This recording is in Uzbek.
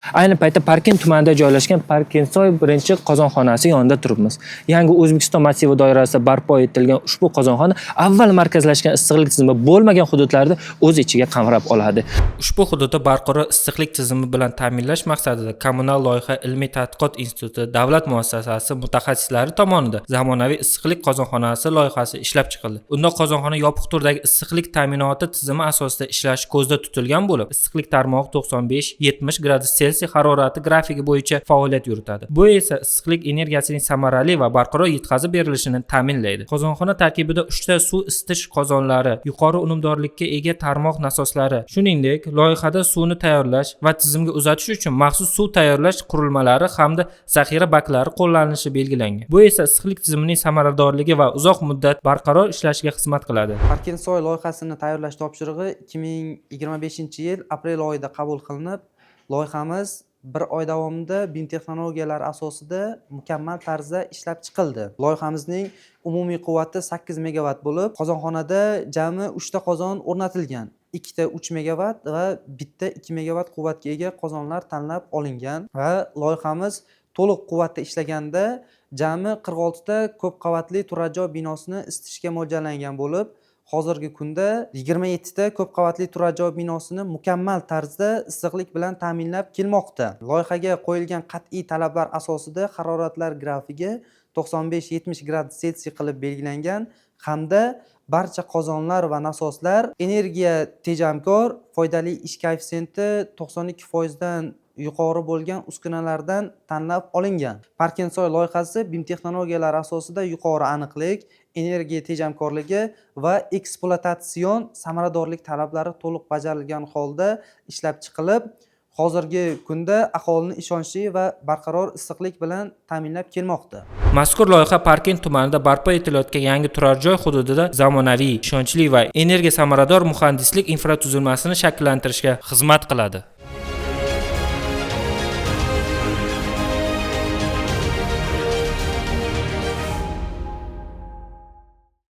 Ayni paytda Parkent tumanida joylashgan Parkentsoy birinchi qozonxonasi yonida turibmiz. Yangi O'zbekiston massivi doirasida barpo etilgan ushbu qozonxona avval markazlashgan issiqlik tizimi bo'lmagan hududlarda o'z ichiga qamrab oladi. Ushbu hududda barqaror issiqlik tizimi bilan ta'minlash maqsadida Kommunal loyiha ilmiy tadqiqot instituti davlat muassasasi mutaxassislari tomonidan zamonaviy issiqlik qozonxonasi loyihasi ishlab chiqildi. Unda qozonxona yopiq turdagi issiqlik ta'minoti tizimi asosida ishlashi ko'zda tutilgan bo'lib, issiqlik tarmog'i 95-70 gradus Selsiy harorati grafiki bo'yicha faoliyat yuritadi. Bu esa issiqlik energiyasining samarali va barqaror yetkazib berilishini ta'minlaydi. Qozonxona tarkibida 3 ta suv isitish qozonlari, yuqori unumdorlikka ega tarmoq nasoslari, shuningdek, loyihada suvni tayyorlash va tizimga uzatish uchun maxsus suv tayyorlash qurilmalari hamda zaxira baklari qo'llanilishi belgilangan. Bu esa issiqlik tizimining samaradorligi va uzoq muddat barqaror ishlashiga xizmat qiladi. Parkentsoy loyihasini tayyorlash topshirig'i 2025-yil aprel oyida qabul qilinib, loyihamiz bir oy davomida BIM texnologiyalari asosida mukammal tarzda ishlab chiqildi. Loyihamizning umumiy quvvati 8 megavat bo'lib, qozonxonada jami 3 ta qozon o'rnatilgan. 2 ta 3 megavat va bitta 2 megavat quvvatga ega qozonlar tanlab olingan va loyihamiz to'liq quvvatda ishlaganda jami 46 ta ko'p qavatli turar joy binosini isitishga mo'ljallangan bo'lib, hozirgi kunda 27 ta ko'p qavatli turar joy binosini mukammal tarzda issiqlik bilan ta'minlab kelmoqda. Loyihaga qo'yilgan qat'iy talablar asosida haroratlar grafigi 95-70 gradus Selsiy qilib belgilangan hamda barcha qozonlar va nasoslar energiya tejamkor, foydali ish koeffitsiyenti 92% dan yuqori bo'lgan uskunalardan tanlab olingan. Parkentsoy loyihasi BIM texnologiyalari asosida yuqori aniqlik, energiya tejamkorligi va ekspluatatsion samaradorlik talablari to'liq bajarilgan holda ishlab chiqilib, hozirgi kunda aholini ishonchli va barqaror issiqlik bilan ta'minlab kelmoqda. Mazkur loyiha Parkent tumanida barpo etilayotgan yangi turar joy hududida zamonaviy, ishonchli va energiya samarador muhandislik infratuzilmasini shakllantirishga xizmat qiladi.